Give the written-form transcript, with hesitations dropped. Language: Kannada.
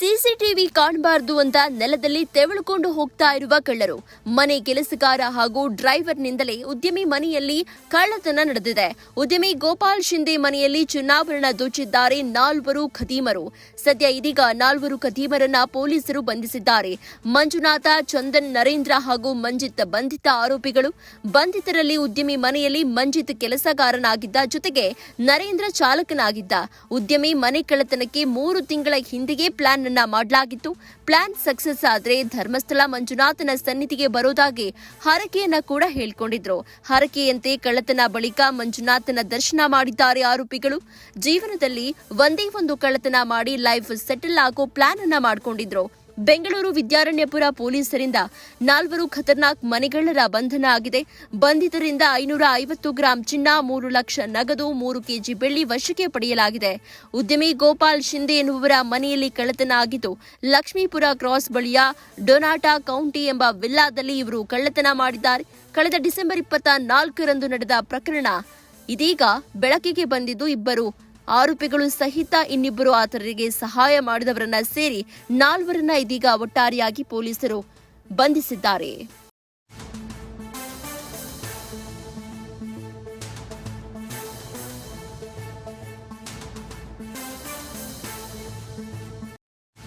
ಸಿಸಿಟಿವಿ ಕಾಣಬಾರದು ಅಂತ ನೆಲದಲ್ಲಿ ತೆವಳುಕೊಂಡು ಹೋಗ್ತಾ ಇರುವ ಕಳ್ಳರು. ಮನೆ ಕೆಲಸಗಾರ ಹಾಗೂ ಡ್ರೈವರ್ನಿಂದಲೇ ಉದ್ಯಮಿ ಮನೆಯಲ್ಲಿ ಕಳ್ಳತನ ನಡೆದಿದೆ. ಉದ್ಯಮಿ ಗೋಪಾಲ್ ಶಿಂದೆ ಮನೆಯಲ್ಲಿ ಚಿನ್ನಾಭರಣ ದೋಚಿದ್ದಾರೆ 4 ಖದೀಮರು. ಸದ್ಯ ಇದೀಗ 4 ಖದೀಮರನ್ನ ಪೊಲೀಸರು ಬಂಧಿಸಿದ್ದಾರೆ. ಮಂಜುನಾಥ, ಚಂದನ್, ನರೇಂದ್ರ ಹಾಗೂ ಮಂಜಿತ್ ಬಂಧಿತ ಆರೋಪಿಗಳು. ಬಂಧಿತರಲ್ಲಿ ಉದ್ಯಮಿ ಮನೆಯಲ್ಲಿ ಮಂಜಿತ್ ಕೆಲಸಗಾರನಾಗಿದ್ದ, ಜೊತೆಗೆ ನರೇಂದ್ರ ಚಾಲಕನಾಗಿದ್ದ. ಉದ್ಯಮಿ ಮನೆ ಕಳ್ಳತನಕ್ಕೆ 3 ತಿಂಗಳ ಹಿಂದೆಯೇ ಪ್ಲಾನ್ ಅನ್ನ ಮಾಡಲಾಗಿತ್ತು. ಪ್ಲಾನ್ ಸಕ್ಸಸ್ ಆದ್ರೆ ಧರ್ಮಸ್ಥಳ ಮಂಜುನಾಥನ ಸನ್ನಿಧಿಗೆ ಬರೋದಾಗಿ ಹರಕೆಯನ್ನ ಕೂಡ ಹೇಳ್ಕೊಂಡಿದ್ರು. ಹರಕೆಯಂತೆ ಕಳ್ಳತನ ಬಳಿಕ ಮಂಜುನಾಥನ ದರ್ಶನ ಮಾಡಿದ್ದಾರೆ ಆರೋಪಿಗಳು. ಜೀವನದಲ್ಲಿ ಒಂದೇ ಒಂದು ಕಳ್ಳತನ ಮಾಡಿ ಲೈಫ್ ಸೆಟಲ್ ಆಗೋ ಪ್ಲಾನ್ ಅನ್ನ ಮಾಡ್ಕೊಂಡಿದ್ರು. ಬೆಂಗಳೂರು ವಿದ್ಯಾರಣ್ಯಪುರ ಪೊಲೀಸರಿಂದ 4 ಖತರ್ನಾಕ್ ಮನೆಗಳ್ಳರ ಬಂಧನ ಆಗಿದೆ. ಬಂಧಿತರಿಂದ 550 ಗ್ರಾಂ ಚಿನ್ನ, 3 ಲಕ್ಷ ನಗದು, 3 ಕೆಜಿ ಬೆಳ್ಳಿ ವಶಕ್ಕೆ ಪಡೆಯಲಾಗಿದೆ. ಉದ್ಯಮಿ ಗೋಪಾಲ್ ಶಿಂದೆ ಎನ್ನುವರ ಮನೆಯಲ್ಲಿ ಕಳ್ಳತನ ಆಗಿದ್ದು, ಲಕ್ಷ್ಮೀಪುರ ಕ್ರಾಸ್ ಬಳಿಯ ಡೊನಾಟಾ ಕೌಂಟಿ ಎಂಬ ವಿಲ್ಲಾದಲ್ಲಿ ಇವರು ಕಳ್ಳತನ ಮಾಡಿದ್ದಾರೆ. ಕಳೆದ ಡಿಸೆಂಬರ್ 24ರಂದು ನಡೆದ ಪ್ರಕರಣ ಇದೀಗ ಬೆಳಕಿಗೆ ಬಂದಿದ್ದು, ಇಬ್ಬರು ಆರೋಪಿಗಳು ಸಹಿತ ಇನ್ನಿಬ್ಬರು ಆತರಿಗೆ ಸಹಾಯ ಮಾಡಿದವರನ್ನ ಸೇರಿ 4ರನ್ನ ಇದೀಗ ಒಟ್ಟಾರೆಯಾಗಿ ಪೊಲೀಸರು ಬಂಧಿಸಿದ್ದಾರೆ.